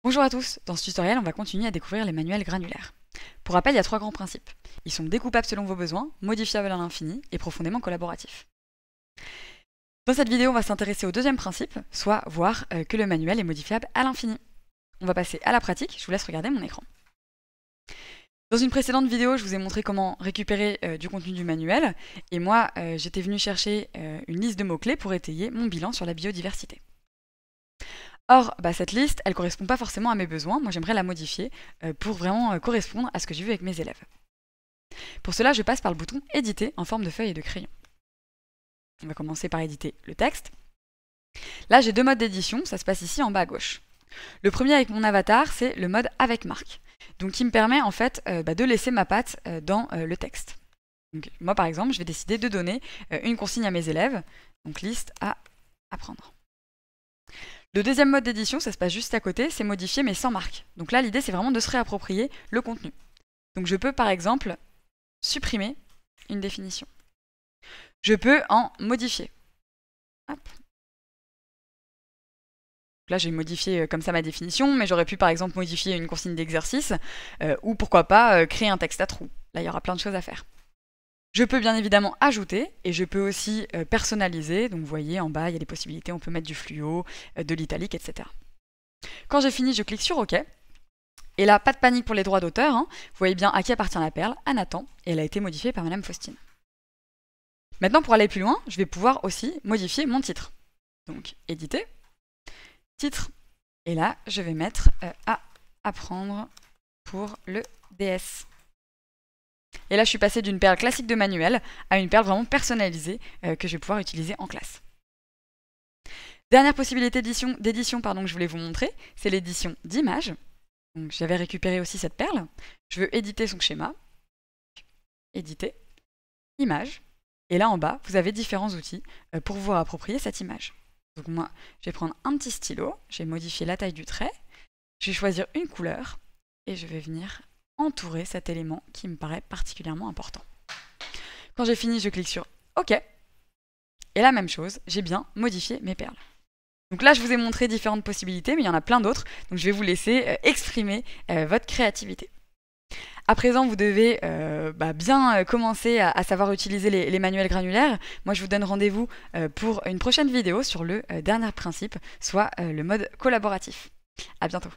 Bonjour à tous, dans ce tutoriel on va continuer à découvrir les manuels granulaires. Pour rappel, il y a trois grands principes. Ils sont découpables selon vos besoins, modifiables à l'infini et profondément collaboratifs. Dans cette vidéo, on va s'intéresser au deuxième principe, soit voir que le manuel est modifiable à l'infini. On va passer à la pratique, je vous laisse regarder mon écran. Dans une précédente vidéo, je vous ai montré comment récupérer du contenu du manuel, et moi j'étais venu chercher une liste de mots-clés pour étayer mon bilan sur la biodiversité. Or, cette liste, elle ne correspond pas forcément à mes besoins. Moi, j'aimerais la modifier pour vraiment correspondre à ce que j'ai vu avec mes élèves. Pour cela, je passe par le bouton « Éditer » en forme de feuille et de crayon. On va commencer par éditer le texte. Là, j'ai deux modes d'édition, ça se passe ici en bas à gauche. Le premier avec mon avatar, c'est le mode « Avec marque », donc qui me permet en fait de laisser ma patte dans le texte. Donc, moi, par exemple, je vais décider de donner une consigne à mes élèves, donc liste à apprendre. Le deuxième mode d'édition, ça se passe juste à côté, c'est modifier mais sans marque. Donc là, l'idée, c'est vraiment de se réapproprier le contenu. Donc je peux, par exemple, supprimer une définition. Je peux en modifier. Hop. Là, j'ai modifié comme ça ma définition, mais j'aurais pu, par exemple, modifier une consigne d'exercice, ou pourquoi pas créer un texte à trous. Là, il y aura plein de choses à faire. Je peux bien évidemment ajouter, et je peux aussi personnaliser. Donc vous voyez, en bas, il y a des possibilités, on peut mettre du fluo, de l'italique, etc. Quand j'ai fini, je clique sur OK. Et là, pas de panique pour les droits d'auteur. Vous voyez bien à qui appartient la perle, à Nathan, et elle a été modifiée par Madame Faustine. Maintenant, pour aller plus loin, je vais pouvoir aussi modifier mon titre. Donc, éditer, titre, et là, je vais mettre à apprendre pour le DS. Et là, je suis passée d'une perle classique de manuel à une perle vraiment personnalisée que je vais pouvoir utiliser en classe. Dernière possibilité d'édition que je voulais vous montrer, c'est l'édition d'images. Donc j'avais récupéré aussi cette perle. Je veux éditer son schéma. Éditer, image. Et là en bas, vous avez différents outils pour vous approprier cette image. Donc moi, je vais prendre un petit stylo, je vais modifier la taille du trait, je vais choisir une couleur et je vais venir entourer cet élément qui me paraît particulièrement important. Quand j'ai fini, je clique sur OK. Et la même chose, j'ai bien modifié mes perles. Donc là, je vous ai montré différentes possibilités, mais il y en a plein d'autres. Donc je vais vous laisser exprimer votre créativité. À présent, vous devez bien commencer à savoir utiliser les manuels granulaires. Moi, je vous donne rendez-vous pour une prochaine vidéo sur le dernier principe, soit le mode collaboratif. À bientôt.